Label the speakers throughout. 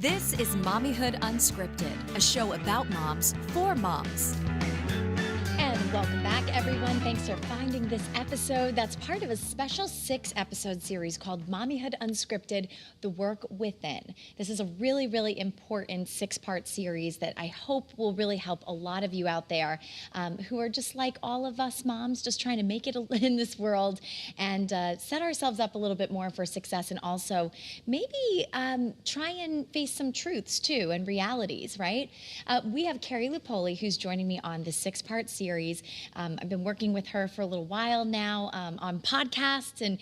Speaker 1: This is Mommyhood Unscripted, a show about moms for moms.
Speaker 2: And welcome back, everyone. Thanks for finding this episode that's part of a special 6-episode series called Mommyhood Unscripted, The Work Within. This is a really, really important 6-part series that I hope will really help a lot of you out there who are just like all of us moms, just trying to make it in this world and set ourselves up a little bit more for success, and also maybe try and face some truths too and realities, right? We have Carrie Lupoli, who's joining me on this 6-part series. I've been working with her for a little while now on podcasts, and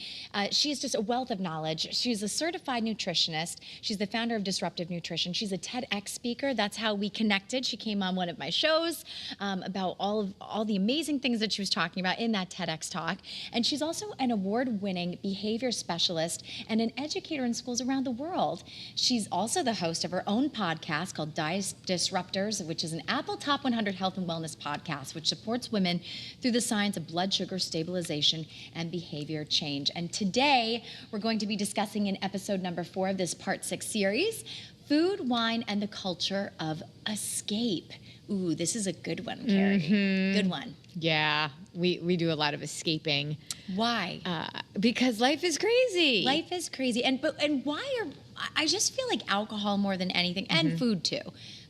Speaker 2: she is just a wealth of knowledge. She's a certified nutritionist. She's the founder of Disruptive Nutrition. She's a TedX speaker. That's how we connected. She came on one of my shows about all the amazing things that she was talking about in that TedX talk. And she's also an award-winning behavior specialist and an educator in schools around the world. She's also the host of her own podcast called Disruptors, which is an Apple Top 100 Health and Wellness podcast, which supports women through the science of blood sugar stabilization and behavior change. And today, we're going to be discussing in episode number 4 of this Part 6 series, Food, Wine, and the Culture of Escape. Ooh, this is a good one, Carrie. Mm-hmm. Good one.
Speaker 3: Yeah, we do a lot of escaping.
Speaker 2: Why?
Speaker 3: Because life is crazy.
Speaker 2: Life is crazy. And why I just feel like alcohol more than anything, and food too,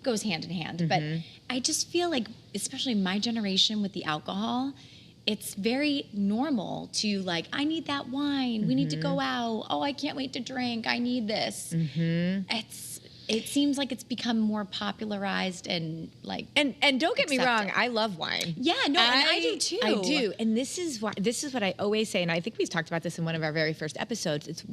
Speaker 2: goes hand in hand. But I just feel like, especially my generation with the alcohol, it's very normal to like, I need that wine. We need to go out. Oh, I can't wait to drink. I need this. It seems like it's become more popularized and like
Speaker 3: and don't get me wrong, I love wine.
Speaker 2: Yeah, no, and I do too.
Speaker 3: I do, and this is what I always say, and I think we've talked about this in one of our very first episodes. It's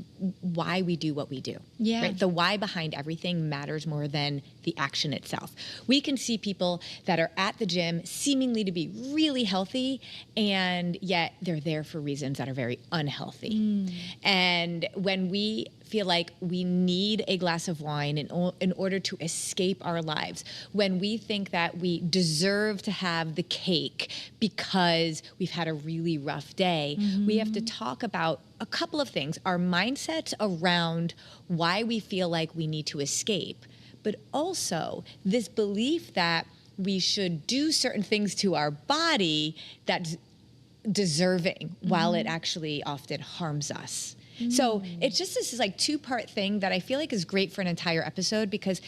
Speaker 3: why we do what we do.
Speaker 2: Yeah,
Speaker 3: right? The why behind everything matters more than the action itself. We can see people that are at the gym seemingly to be really healthy, and yet they're there for reasons that are very unhealthy. And when we feel like we need a glass of wine in order to escape our lives, when we think that we deserve to have the cake because we've had a really rough day, we have to talk about a couple of things. Our mindsets around why we feel like we need to escape, but also this belief that we should do certain things to our body that's deserving while it actually often harms us. So it's just this like 2-part thing that I feel like is great for an entire episode, because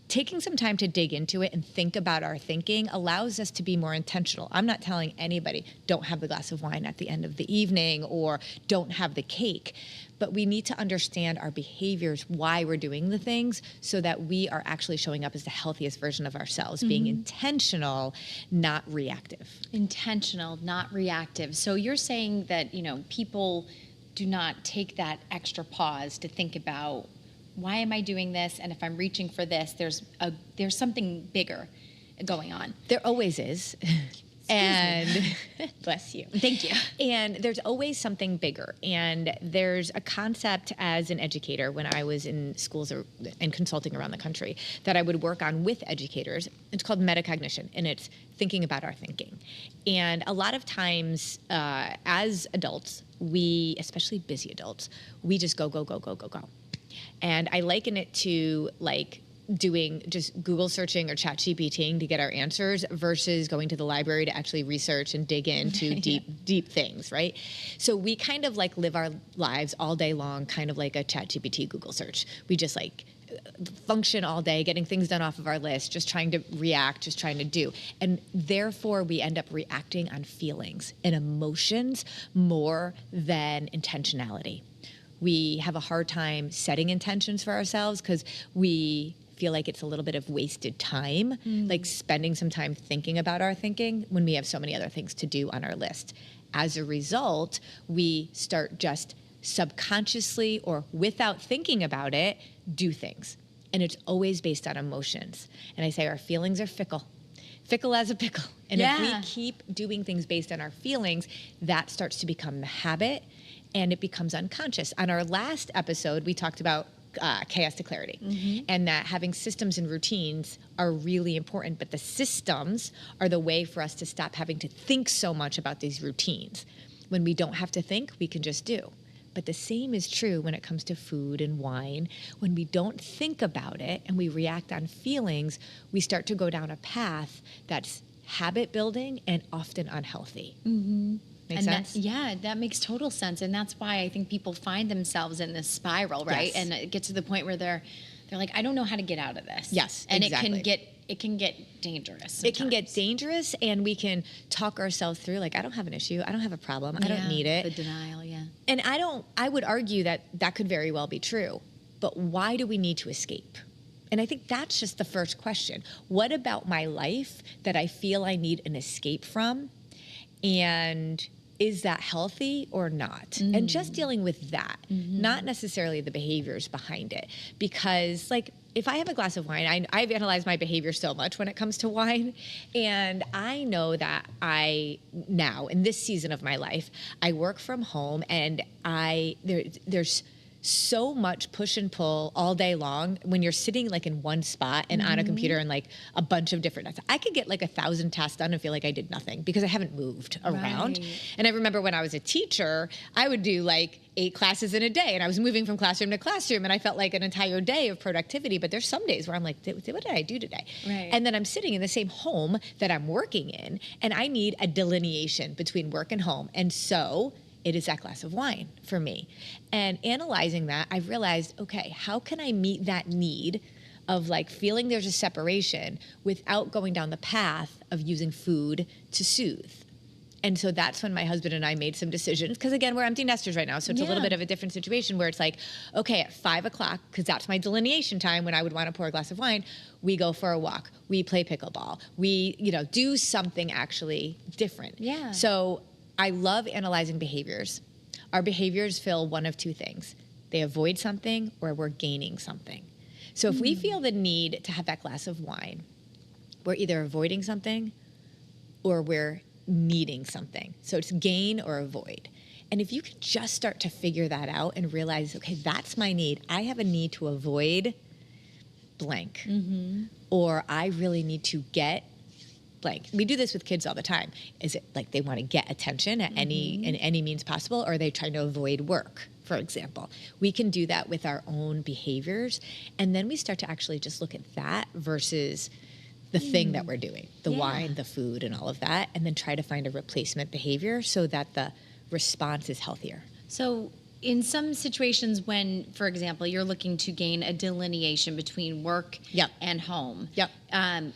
Speaker 3: taking some time to dig into it and think about our thinking allows us to be more intentional. I'm not telling anybody, don't have the glass of wine at the end of the evening or don't have the cake, but we need to understand our behaviors, why we're doing the things, so that we are actually showing up as the healthiest version of ourselves, being intentional, not reactive.
Speaker 2: Intentional, not reactive. So you're saying that, people do not take that extra pause to think about, why am I doing this? And if I'm reaching for this, there's something bigger going on.
Speaker 3: There always is. And bless you.
Speaker 2: Thank you.
Speaker 3: And there's always something bigger. And there's a concept as an educator when I was in schools and consulting around the country that I would work on with educators. It's called Metacognition, and it's thinking about our thinking. And a lot of times as adults, we, especially busy adults, we just go. And I liken it to like doing just Google searching or ChatGPTing to get our answers versus going to the library to actually research and dig into deep things, right? So we kind of like live our lives all day long, kind of like a ChatGPT Google search. We just like function all day, getting things done off of our list, just trying to react, just trying to do. And therefore we end up reacting on feelings and emotions more than intentionality. We have a hard time setting intentions for ourselves because we feel like it's a little bit of wasted time, like spending some time thinking about our thinking when we have so many other things to do on our list. As a result, we start just subconsciously or without thinking about it, do things. And it's always based on emotions. And I say our feelings are fickle as a pickle. And if we keep doing things based on our feelings, that starts to become the habit and it becomes unconscious. On our last episode, we talked about chaos to clarity, and that having systems and routines are really important, but the systems are the way for us to stop having to think so much about these routines. When we don't have to think, we can just do. But the same is true when it comes to food and wine. When we don't think about it and we react on feelings, we start to go down a path that's habit building and often unhealthy.
Speaker 2: Mm-hmm.
Speaker 3: Make
Speaker 2: and
Speaker 3: sense?
Speaker 2: That makes total sense. And that's why I think people find themselves in this spiral, right?
Speaker 3: Yes.
Speaker 2: And it gets to the point where they're like, I don't know how to get out of this.
Speaker 3: Yes,
Speaker 2: and
Speaker 3: exactly.
Speaker 2: it can get dangerous sometimes.
Speaker 3: It can get dangerous, and we can talk ourselves through, like, I don't have an issue, I don't have a problem, I don't need it.
Speaker 2: The denial, yeah.
Speaker 3: And I would argue that that could very well be true, but why do we need to escape? And I think that's just the first question. What about my life that I feel I need an escape from? And is that healthy or not? And just dealing with that, not necessarily the behaviors behind it. Because, like, if I have a glass of wine, I've analyzed my behavior so much when it comes to wine. And I know that now, in this season of my life, I work from home, and there's so much push and pull all day long when you're sitting like in one spot and on a computer and like a bunch of different, I could get like 1,000 tasks done and feel like I did nothing because I haven't moved around.
Speaker 2: Right.
Speaker 3: And I remember when I was a teacher, I would do like 8 classes in a day, and I was moving from classroom to classroom, and I felt like an entire day of productivity. But there's some days where I'm like, what did I do today?
Speaker 2: Right.
Speaker 3: And then I'm sitting in the same home that I'm working in, and I need a delineation between work and home. And so it is that glass of wine for me. And analyzing that, I've realized, okay, how can I meet that need of like feeling there's a separation without going down the path of using food to soothe? And so that's when my husband and I made some decisions, because again, we're empty nesters right now. So it's a little bit of a different situation where it's like, okay, at 5 o'clock, because that's my delineation time when I would want to pour a glass of wine, we go for a walk, we play pickleball, we, do something actually different.
Speaker 2: Yeah.
Speaker 3: So I love analyzing behaviors. Our behaviors fill one of two things. They avoid something or we're gaining something. So if we feel the need to have that glass of wine, we're either avoiding something or we're needing something. So it's gain or avoid. And if you can just start to figure that out and realize, okay, that's my need. I have a need to avoid blank. Or I really need to get blank. We do this with kids all the time. Is it like they want to get attention at in any means possible, or are they trying to avoid work, for example? We can do that with our own behaviors, and then we start to actually just look at that versus the thing that we're doing, the wine, the food, and all of that, and then try to find a replacement behavior so that the response is healthier.
Speaker 2: So in some situations when, for example, you're looking to gain a delineation between work and home,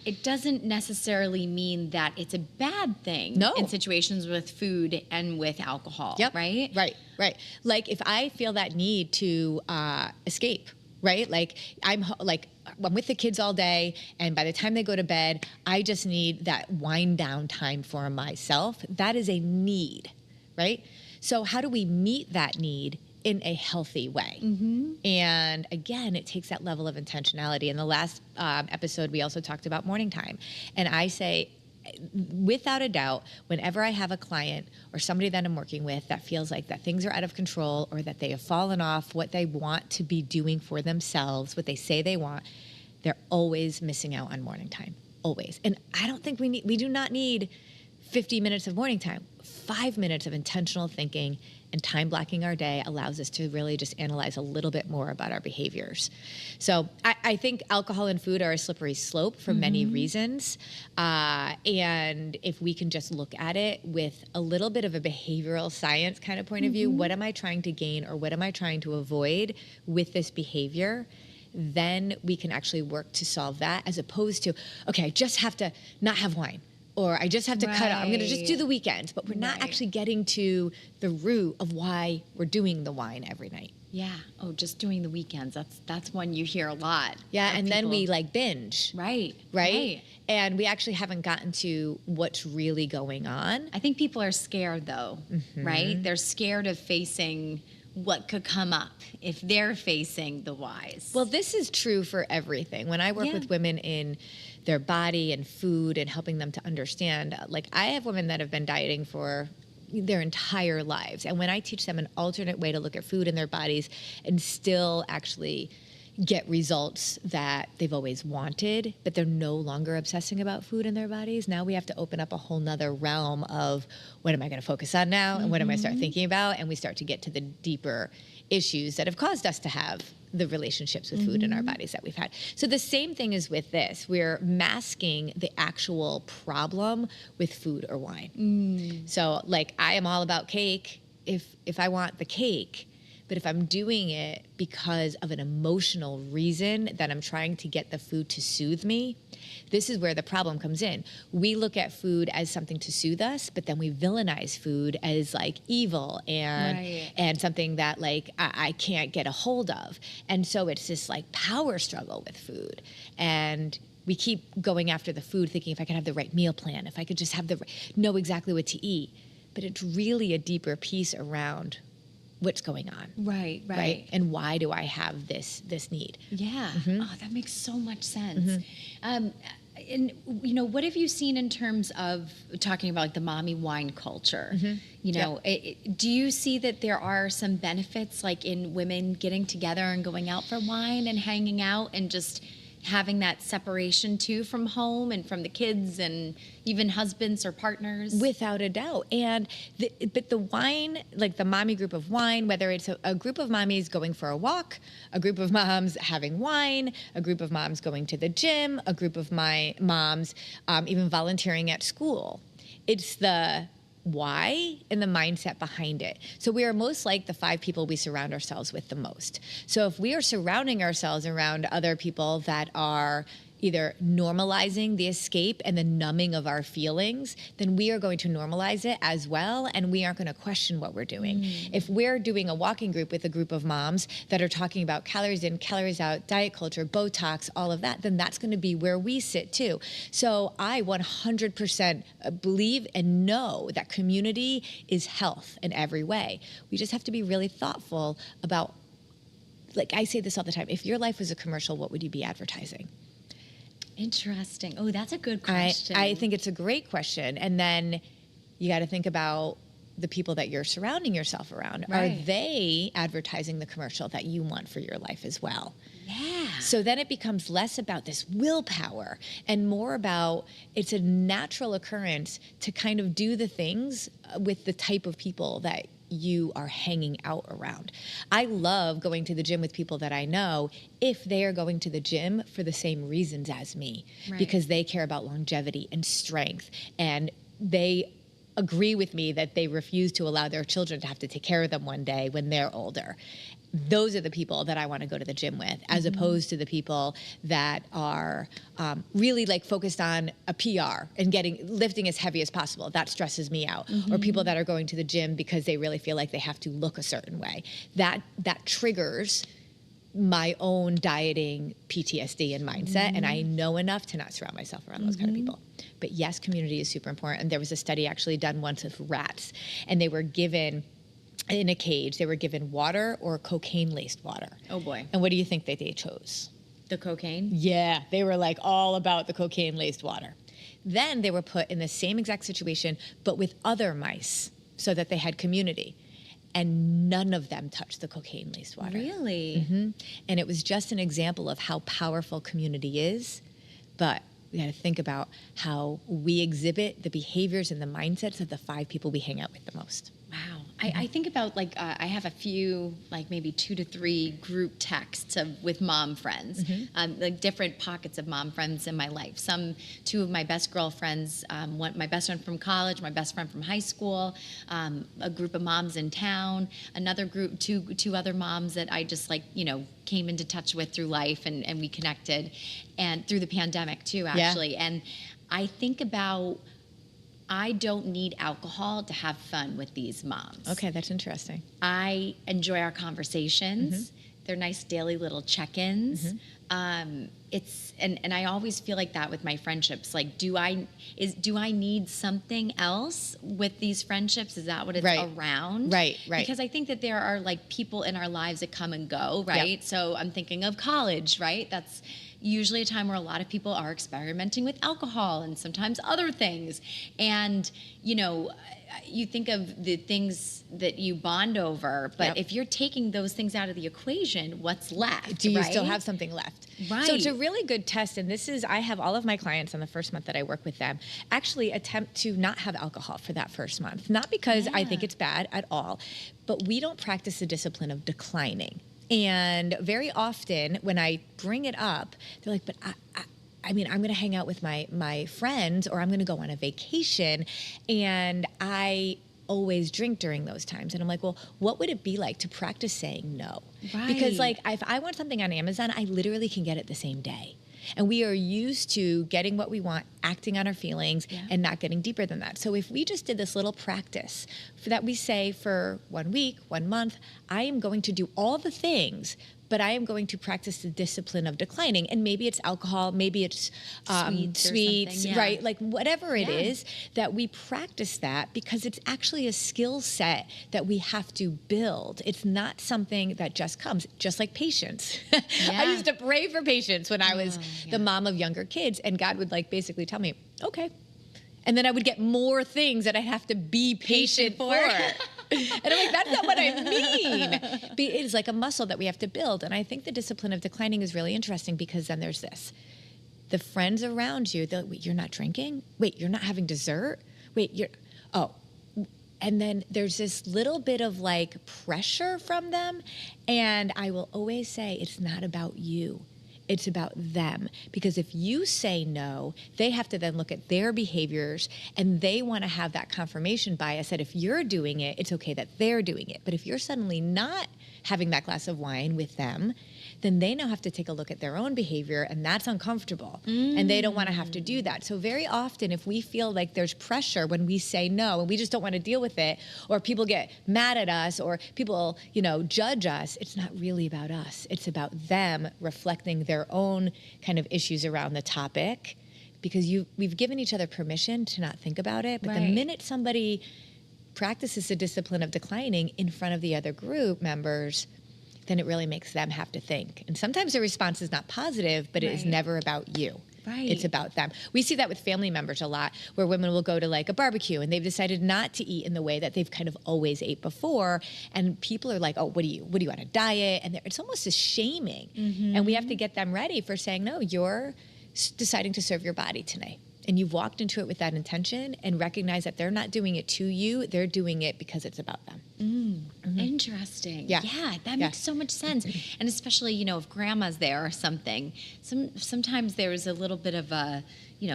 Speaker 2: it doesn't necessarily mean that it's a bad thing in situations with food and with alcohol, right?
Speaker 3: Right. Like if I feel that need to escape, right? Like I'm with the kids all day, and by the time they go to bed, I just need that wind down time for myself. That is a need, right? So how do we meet that need in a healthy way? And again, it takes that level of intentionality. In the last episode, we also talked about morning time. And I say, without a doubt, whenever I have a client or somebody that I'm working with that feels like that things are out of control or that they have fallen off what they want to be doing for themselves, what they say they want, they're always missing out on morning time, always. And I don't think we do not need 50 minutes of morning time. 5 minutes of intentional thinking and time blocking our day allows us to really just analyze a little bit more about our behaviors. So I think alcohol and food are a slippery slope for many reasons. And if we can just look at it with a little bit of a behavioral science kind of point of view, what am I trying to gain or what am I trying to avoid with this behavior? Then we can actually work to solve that, as opposed to, okay, I just have to not have wine. Or I just have to cut out. I'm going to just do the weekends. But we're not actually getting to the root of why we're doing the wine every night.
Speaker 2: Yeah. Oh, just doing the weekends. That's one you hear a lot.
Speaker 3: Yeah, and then we like binge.
Speaker 2: Right.
Speaker 3: And we actually haven't gotten to what's really going on.
Speaker 2: I think people are scared, though, right? They're scared of facing what could come up if they're facing the whys.
Speaker 3: Well, this is true for everything. When I work with women in their body and food and helping them to understand, like I have women that have been dieting for their entire lives. And when I teach them an alternate way to look at food in their bodies and still actually, get results that they've always wanted, but they're no longer obsessing about food in their bodies. Now we have to open up a whole nother realm of what am I going to focus on now, and what am I start thinking about, and we start to get to the deeper issues that have caused us to have the relationships with food in our bodies that we've had. So the same thing is with this. We're masking the actual problem with food or wine. So like, I am all about cake if I want the cake, but if I'm doing it because of an emotional reason that I'm trying to get the food to soothe me, this is where the problem comes in. We look at food as something to soothe us, but then we villainize food as like evil and something that like I can't get a hold of. And so it's this like power struggle with food. And we keep going after the food thinking if I could have the right meal plan, if I could just have know exactly what to eat. But it's really a deeper piece around what's going on.
Speaker 2: Right.
Speaker 3: And why do I have this need?
Speaker 2: Yeah. Oh, that makes so much sense. And you know, what have you seen in terms of talking about like the mommy wine culture? You know, do you see that there are some benefits like in women getting together and going out for wine and hanging out and just having that separation too from home and from the kids and even husbands or partners?
Speaker 3: Without a doubt. And but the wine, like the mommy group of wine, whether it's a group of mommies going for a walk, a group of moms having wine, a group of moms going to the gym, a group of my moms even volunteering at school, it's the why and the mindset behind it. So we are most like the 5 people we surround ourselves with the most. So if we are surrounding ourselves around other people that are either normalizing the escape and the numbing of our feelings, then we are going to normalize it as well, and we aren't going to question what we're doing. If we're doing a walking group with a group of moms that are talking about calories in, calories out, diet culture, Botox, all of that, then that's going to be where we sit too. So I 100% believe and know that community is health in every way. We just have to be really thoughtful about, like I say this all the time, if your life was a commercial, what would you be advertising?
Speaker 2: Interesting. Oh, that's a good question.
Speaker 3: I think it's a great question. And then you got to think about the people that you're surrounding yourself around. Right. Are they advertising the commercial that you want for your life as well?
Speaker 2: Yeah.
Speaker 3: So then it becomes less about this willpower and more about it's a natural occurrence to kind of do the things with the type of people that you are hanging out around. I love going to the gym with people that I know if they are going to the gym for the same reasons as me, because they care about longevity and strength, and they agree with me that they refuse to allow their children to have to take care of them one day when they're older. Those are the people that I want to go to the gym with, as opposed to the people that are really like focused on a PR and lifting as heavy as possible. That stresses me out. Or people that are going to the gym because they really feel like they have to look a certain way. That triggers my own dieting PTSD and mindset, and I know enough to not surround myself around those kind of people. But yes, community is super important. And there was a study actually done once with rats, and they were given in a cage, they were given water or cocaine-laced water.
Speaker 2: Oh boy.
Speaker 3: And what do you think that they chose?
Speaker 2: The cocaine?
Speaker 3: Yeah, they were like all about the cocaine-laced water. Then they were put in the same exact situation, but with other mice, so that they had community. And none of them touched the cocaine-laced water.
Speaker 2: Really?
Speaker 3: And it was just an example of how powerful community is, but we got to think about how we exhibit the behaviors and the mindsets of the 5 people we hang out with the most.
Speaker 2: Wow. I think about like, I have a few, like maybe 2 to 3 group texts with mom friends, like different pockets of mom friends in my life. 2 of my best girlfriends, my best friend from college, my best friend from high school, a group of moms in town, another group, two other moms that I just like, came into touch with through life and we connected, and through the pandemic too, actually. Yeah. And I think about, I don't need alcohol to have fun with these moms.
Speaker 3: Okay, that's interesting.
Speaker 2: I enjoy our conversations. They're nice daily little check-ins. And I always feel like that with my friendships. Like, do I need something else with these friendships? Is that what it's around?
Speaker 3: Right.
Speaker 2: Because I think that there are like people in our lives that come and go, right? Yeah. So I'm thinking of college, right? That's usually a time where a lot of people are experimenting with alcohol and sometimes other things. And, you know, you think of the things that you bond over, but if you're taking those things out of the equation, what's left?
Speaker 3: Do you still have something left?
Speaker 2: Right.
Speaker 3: So it's a really good test, and this is, I have all of my clients on the first month that I work with them actually attempt to not have alcohol for that first month. Not because I think it's bad at all, but we don't practice the discipline of declining. And very often when I bring it up, they're like, but I mean, I'm going to hang out with my friends, or I'm going to go on a vacation, and I always drink during those times. And I'm like, well, what would it be like to practice saying no?
Speaker 2: Right.
Speaker 3: Because like, if I want something on Amazon, I literally can get it the same day. And we are used to getting what we want, acting on our feelings, and not getting deeper than that. So if we just did this little practice that we say for 1 week, 1 month, I am going to do all the things, but I am going to practice the discipline of declining. And maybe it's alcohol, maybe it's sweets, right? Like whatever it is, that we practice that, because it's actually a skill set that we have to build. It's not something that just comes, just like patience. I used to pray for patience when I was the mom of younger kids, and God would like basically tell me, okay. And then I would get more things that I have to be patient for. And I'm like, that's not what I mean. It is like a muscle that we have to build. And I think the discipline of declining is really interesting, because then there's this. The friends around you, they're like, wait, you're not drinking? Wait, you're not having dessert? Wait, and then there's this little bit of like pressure from them. And I will always say, it's not about you. It's about them. Because if you say no, they have to then look at their behaviors, and they want to have that confirmation bias that if you're doing it, it's okay that they're doing it. But if you're suddenly not having that glass of wine with them, then they now have to take a look at their own behavior, and that's uncomfortable. And they don't want to have to do that. So very often, if we feel like there's pressure when we say no, and we just don't want to deal with it, or people get mad at us, or people, judge us, it's not really about us. It's about them reflecting their own kind of issues around the topic, because we've given each other permission to not think about it. But the minute somebody practices the discipline of declining in front of the other group members, then it really makes them have to think. And sometimes the response is not positive, but it is never about you.
Speaker 2: Right.
Speaker 3: It's about them. We see that with family members a lot, where women will go to like a barbecue and they've decided not to eat in the way that they've kind of always ate before. And people are like, oh, what do you on a diet? And it's almost a shaming. And we have to get them ready for saying, no, you're deciding to serve your body tonight. And you've walked into it with that intention, and recognize that they're not doing it to you, they're doing it because it's about them.
Speaker 2: Interesting.
Speaker 3: Yeah.
Speaker 2: That makes so much sense. And especially, if grandma's there or something, sometimes there's a little bit of a,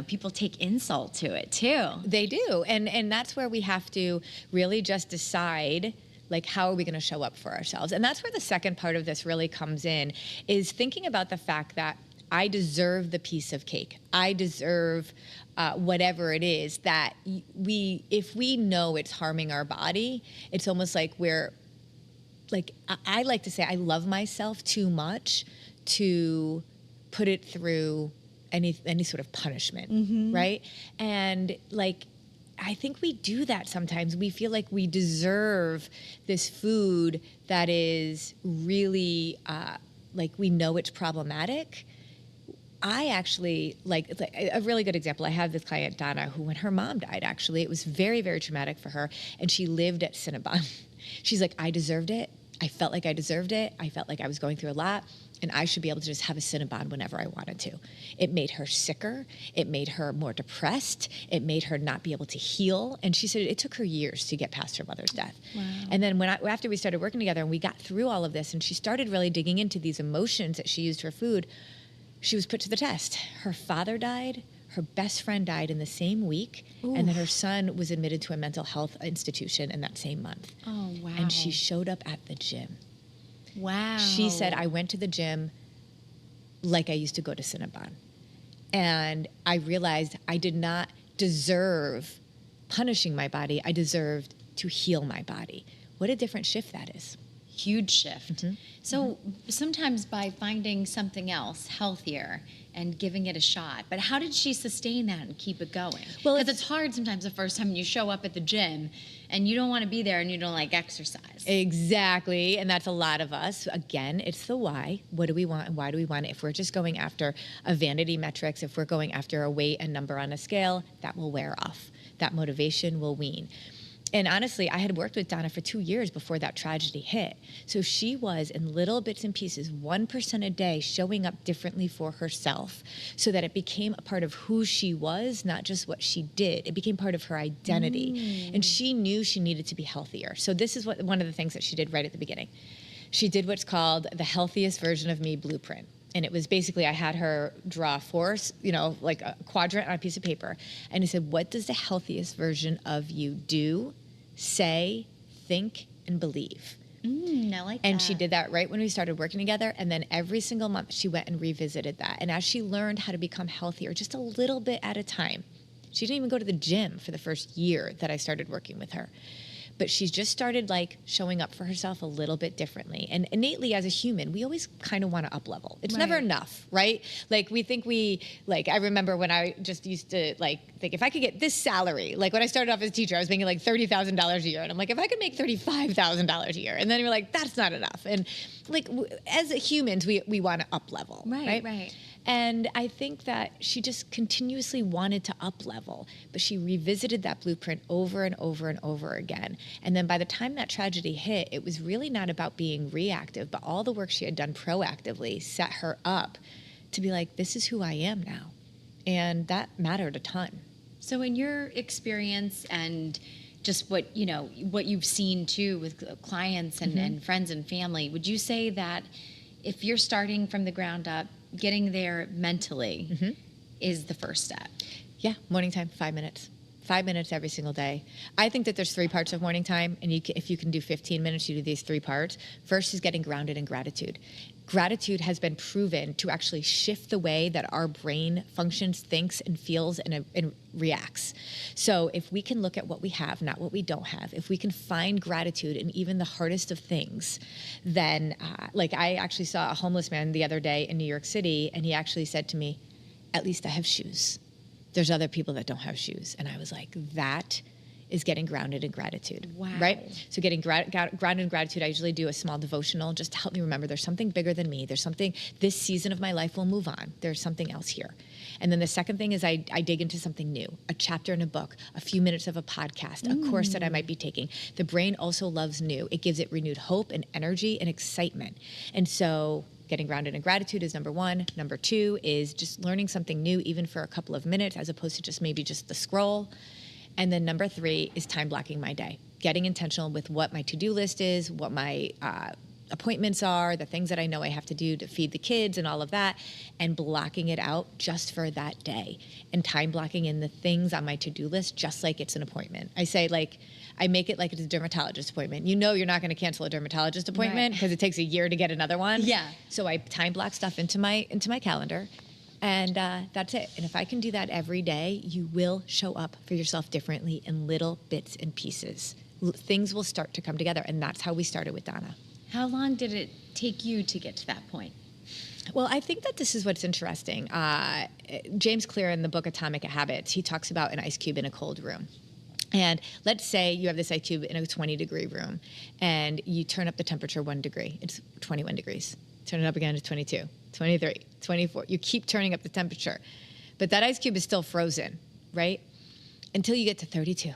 Speaker 2: people take insult to it too.
Speaker 3: They do. And that's where we have to really just decide, like, how are we going to show up for ourselves? And that's where the second part of this really comes in, is thinking about the fact that I deserve the piece of cake. I deserve whatever it is that if we know it's harming our body, it's almost like I like to say, I love myself too much to put it through any sort of punishment, right? And I think we do that sometimes. We feel like we deserve this food that is really, we know it's problematic. I actually, a really good example, I have this client, Donna, who when her mom died, actually, it was very, very traumatic for her, and she lived at Cinnabon. She's like, I deserved it. I felt like I deserved it. I felt like I was going through a lot, and I should be able to just have a Cinnabon whenever I wanted to. It made her sicker. It made her more depressed. It made her not be able to heal. And she said it took her years to get past her mother's death. Wow. And then after we started working together and we got through all of this, and she started really digging into these emotions that she used for food, she was put to the test. Her father died. Her best friend died in the same week. Oof. And then her son was admitted to a mental health institution in that same month.
Speaker 2: Oh, wow.
Speaker 3: And she showed up at the gym.
Speaker 2: Wow.
Speaker 3: She said, I went to the gym like I used to go to Cinnabon. And I realized I did not deserve punishing my body. I deserved to heal my body. What a different shift that is.
Speaker 2: huge shift. So sometimes by finding something else healthier and giving it a shot, but how did she sustain that and keep it going?
Speaker 3: Well,
Speaker 2: Because it's hard sometimes the first time you show up at the gym and you don't want to be there and you don't like exercise.
Speaker 3: Exactly, and that's a lot of us. Again, it's the why. What do we want and why do we want it? If we're just going after a vanity metrics, if we're going after a weight and number on a scale, that will wear off. That motivation will wean. And honestly, I had worked with Donna for 2 years before that tragedy hit. So she was in little bits and pieces, 1% a day, showing up differently for herself so that it became a part of who she was, not just what she did. It became part of her identity. And she knew she needed to be healthier. So this is one of the things that she did right at the beginning. She did what's called the Healthiest Version of Me blueprint. And it was basically, I had her draw like a quadrant on a piece of paper. And I said, what does the healthiest version of you do, say, think, and believe?
Speaker 2: I like that.
Speaker 3: And she did that right when we started working together. And then every single month she went and revisited that. And as she learned how to become healthier, just a little bit at a time, she didn't even go to the gym for the first year that I started working with her. But she's just started like showing up for herself a little bit differently. And innately as a human, we always kind of want to up level. It's never enough, right? Like we think I remember when I just used to think if I could get this salary, like when I started off as a teacher, I was making like $30,000 a year. And I'm like, if I could make $35,000 a year. And then you're like, that's not enough. And like as humans, we want to up level, right? And I think that she just continuously wanted to up level, but she revisited that blueprint over and over and over again. And then by the time that tragedy hit, it was really not about being reactive, but all the work she had done proactively set her up to be like, this is who I am now. And that mattered a ton.
Speaker 2: So in your experience and just what you've seen too with clients and friends and family, would you say that if you're starting from the ground up, getting there mentally is the first step?
Speaker 3: Yeah, morning time, 5 minutes. 5 minutes every single day. I think that there's 3 parts of morning time, and if you can do 15 minutes, you do these 3 parts. First is getting grounded in gratitude. Gratitude has been proven to actually shift the way that our brain functions, thinks, and feels, and reacts. So if we can look at what we have, not what we don't have, if we can find gratitude in even the hardest of things, then I actually saw a homeless man the other day in New York City, and he actually said to me, at least I have shoes. There's other people that don't have shoes. And I was like, that is getting grounded in gratitude.
Speaker 2: Wow.
Speaker 3: Right? So getting grounded in gratitude, I usually do a small devotional just to help me remember there's something bigger than me. There's something, this season of my life will move on. There's something else here. And then the second thing is I dig into something new, a chapter in a book, a few minutes of a podcast, a course that I might be taking. The brain also loves new. It gives it renewed hope and energy and excitement. And so getting grounded in gratitude is number 1. Number 2 is just learning something new, even for a couple of minutes, as opposed to just maybe just the scroll. And then number 3 is time blocking my day, getting intentional with what my to-do list is, what my appointments are, the things that I know I have to do to feed the kids and all of that, and blocking it out just for that day, and time blocking in the things on my to-do list just like it's an appointment. I say I make it like it's a dermatologist appointment. You know you're not going to cancel a dermatologist appointment because it takes a year to get another one.
Speaker 2: Yeah.
Speaker 3: So I time block stuff into my calendar. And that's it. And if I can do that every day, you will show up for yourself differently in little bits and pieces. Things will start to come together. And that's how we started with Donna.
Speaker 2: How long did it take you to get to that point?
Speaker 3: Well, I think that this is what's interesting. James Clear in the book Atomic Habits, he talks about an ice cube in a cold room. And let's say you have this ice cube in a 20-degree room, and you turn up the temperature 1 degree. It's 21 degrees. Turn it up again to 22, 23, 24. You keep turning up the temperature. But that ice cube is still frozen, right? Until you get to 32,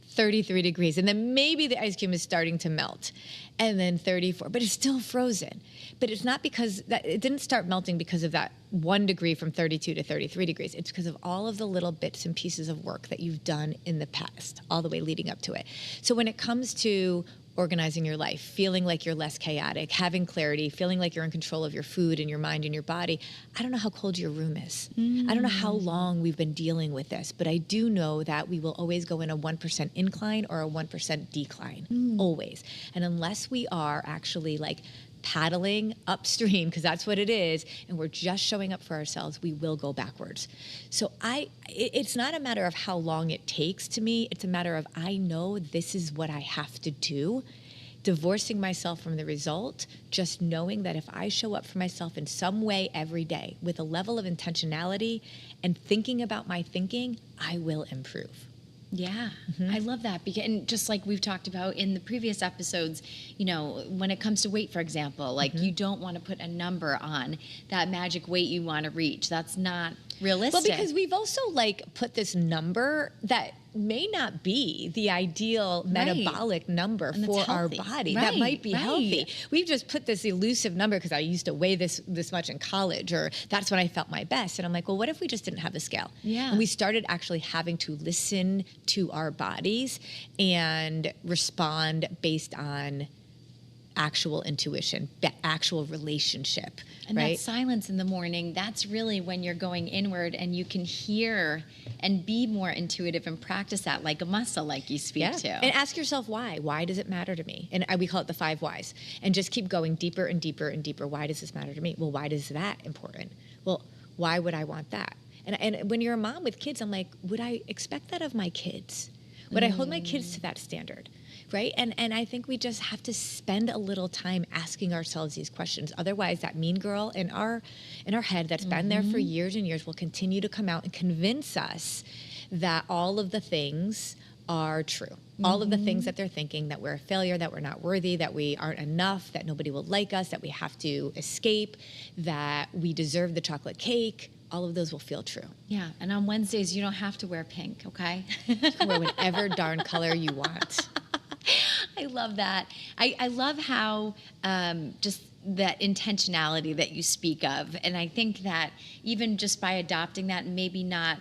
Speaker 3: 33 degrees. And then maybe the ice cube is starting to melt. And then 34, but it's still frozen. But it's not because it didn't start melting because of that 1 degree from 32 to 33 degrees. It's because of all of the little bits and pieces of work that you've done in the past, all the way leading up to it. So when it comes to organizing your life, feeling like you're less chaotic, having clarity, feeling like you're in control of your food and your mind and your body, I don't know how cold your room is. I don't know how long we've been dealing with this, but I do know that we will always go in a 1% incline or a 1% decline, always. And unless we are actually paddling upstream, because that's what it is, and we're just showing up for ourselves, we will go backwards. So it's not a matter of how long it takes to me, it's a matter of I know this is what I have to do divorcing myself from the result, just knowing that if I show up for myself in some way every day with a level of intentionality and thinking about my thinking, I will improve.
Speaker 2: Yeah, I love that. And just like we've talked about in the previous episodes, when it comes to weight, for example, like you don't want to put a number on that magic weight you want to reach. That's not realistic.
Speaker 3: Well, because we've also put this number that may not be the ideal metabolic number for our body. That might be healthy. We've just put this elusive number because I used to weigh this much in college, or that's when I felt my best. And I'm like, well, what if we just didn't have the scale?
Speaker 2: Yeah.
Speaker 3: And we started actually having to listen to our bodies and respond based on actual intuition, actual relationship.
Speaker 2: And that silence in the morning, that's really when you're going inward and you can hear and be more intuitive and practice that like a muscle, like you speak to.
Speaker 3: And ask yourself why. Why does it matter to me? And we call it the 5 whys. And just keep going deeper and deeper and deeper. Why does this matter to me? Well, why is that important? Well, why would I want that? And when you're a mom with kids, I'm like, would I expect that of my kids? Would I hold my kids to that standard? Right? And I think we just have to spend a little time asking ourselves these questions. Otherwise, that mean girl in our head that's been there for years and years will continue to come out and convince us that all of the things are true. All of the things that they're thinking, that we're a failure, that we're not worthy, that we aren't enough, that nobody will like us, that we have to escape, that we deserve the chocolate cake. All of those will feel true.
Speaker 2: Yeah, and on Wednesdays, you don't have to wear pink, okay?
Speaker 3: You can wear whatever darn color you want.
Speaker 2: I love that. I love how just that intentionality that you speak of. And I think that even just by adopting that, maybe not,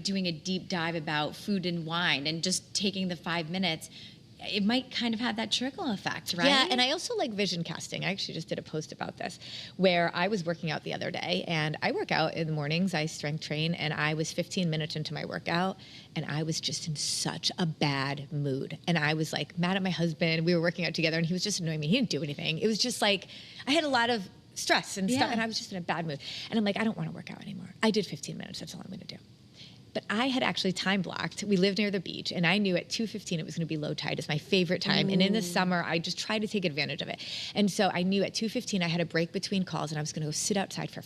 Speaker 2: doing a deep dive about food and wine and just taking the 5 minutes, it might kind of have that trickle effect, right?
Speaker 3: Yeah, and I also like vision casting. I actually just did a post about this where I was working out the other day, and I work out in the mornings, I strength train, and I was 15 minutes into my workout, and I was just in such a bad mood. And I was mad at my husband. We were working out together, and he was just annoying me. He didn't do anything. It was just I had a lot of stress and stuff, and I was just in a bad mood. And I'm like, I don't want to work out anymore. I did 15 minutes. That's all I'm going to do. But I had actually time blocked. We lived near the beach, and I knew at 2:15 it was going to be low tide. It's my favorite time. Ooh. And in the summer, I just try to take advantage of it. And so I knew at 2:15 I had a break between calls, and I was going to go sit outside for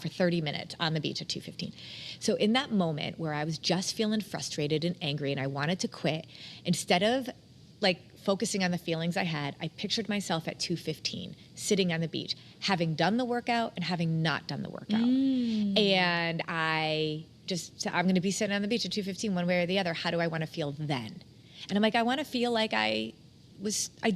Speaker 3: 30 minutes on the beach at 2:15. So in that moment where I was just feeling frustrated and angry and I wanted to quit, instead of focusing on the feelings I had, I pictured myself at 2:15 sitting on the beach, having done the workout and having not done the workout. And I'm going to be sitting on the beach at 2:15 one way or the other. How do I want to feel then? And I'm like, I want to feel like I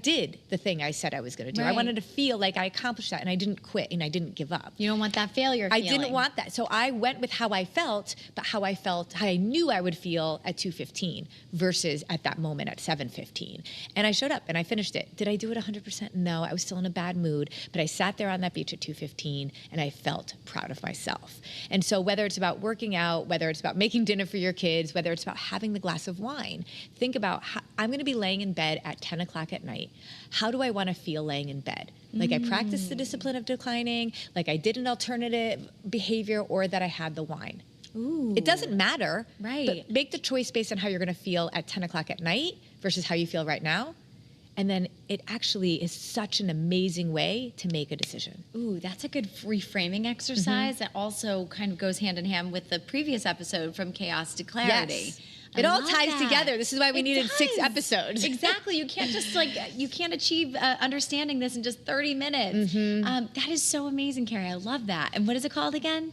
Speaker 3: did the thing I said I was going to do. Right. I wanted to feel like I accomplished that and I didn't quit and I didn't give up.
Speaker 2: You don't want that failure feeling.
Speaker 3: I didn't want that. So I went with how I felt, but how I knew I would feel at 2:15 versus at that moment at 7:15. And I showed up and I finished it. Did I do it 100%? No, I was still in a bad mood, but I sat there on that beach at 2:15 and I felt proud of myself. And so whether it's about working out, whether it's about making dinner for your kids, whether it's about having the glass of wine, think about I'm going to be laying in bed at 10 o'clock at night. How do I want to feel laying in bed? I practiced the discipline of declining, I did an alternative behavior, or that I had the wine.
Speaker 2: Ooh.
Speaker 3: It doesn't matter.
Speaker 2: Right.
Speaker 3: But make the choice based on how you're going to feel at 10 o'clock at night versus how you feel right now. And then it actually is such an amazing way to make a decision.
Speaker 2: Ooh, that's a good reframing exercise that also kind of goes hand in hand with the previous episode, From Chaos to Clarity.
Speaker 3: Yes. It all ties together. This is why we needed 6 episodes.
Speaker 2: Exactly. You can't just you can't achieve understanding this in just 30 minutes. That is so amazing, Carrie. I love that. And what is it called again?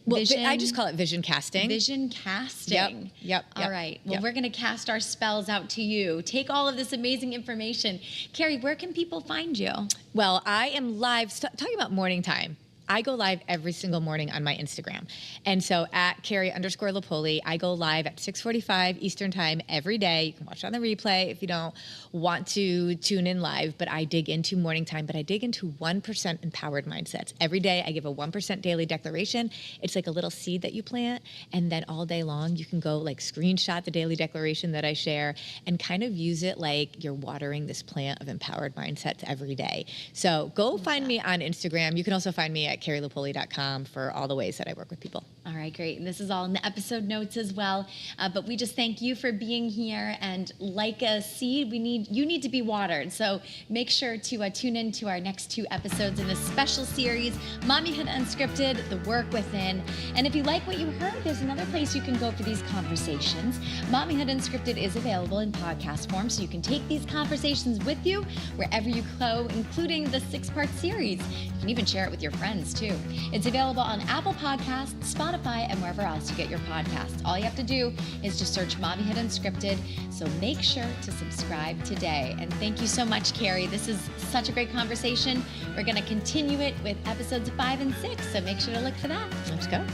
Speaker 3: Well, I just call it vision casting.
Speaker 2: Vision casting.
Speaker 3: Yep.
Speaker 2: All right. Well, we're going to cast our spells out to you. Take all of this amazing information. Carrie, where can people find you?
Speaker 3: Well, I am live, talking about morning time. I go live every single morning on my Instagram. And so at Carrie_Lupoli, I go live at 6:45 Eastern time every day. You can watch it on the replay if you don't want to tune in live, but I dig into morning time, but I dig into 1% empowered mindsets. Every day I give a 1% daily declaration. It's like a little seed that you plant, and then all day long you can go screenshot the daily declaration that I share and kind of use it like you're watering this plant of empowered mindsets every day. So go find me on Instagram. You can also find me at at carrielupoli.com for all the ways that I work with people.
Speaker 2: All right, great. And this is all in the episode notes as well. But we just thank you for being here. And like a seed, you need to be watered. So make sure to tune in to our next 2 episodes in this special series, Mommyhood Unscripted, The Work Within. And if you like what you heard, there's another place you can go for these conversations. Mommyhood Unscripted is available in podcast form, so you can take these conversations with you wherever you go, including the 6-part series. You can even share it with your friends, too. It's available on Apple Podcasts, Spotify, and wherever else you get your podcasts. All you have to do is just search Mommyhood Unscripted, so make sure to subscribe today. And thank you so much, Carrie. This is such a great conversation. We're going to continue it with episodes 5 and 6, so make sure to look for that.
Speaker 3: Let's go.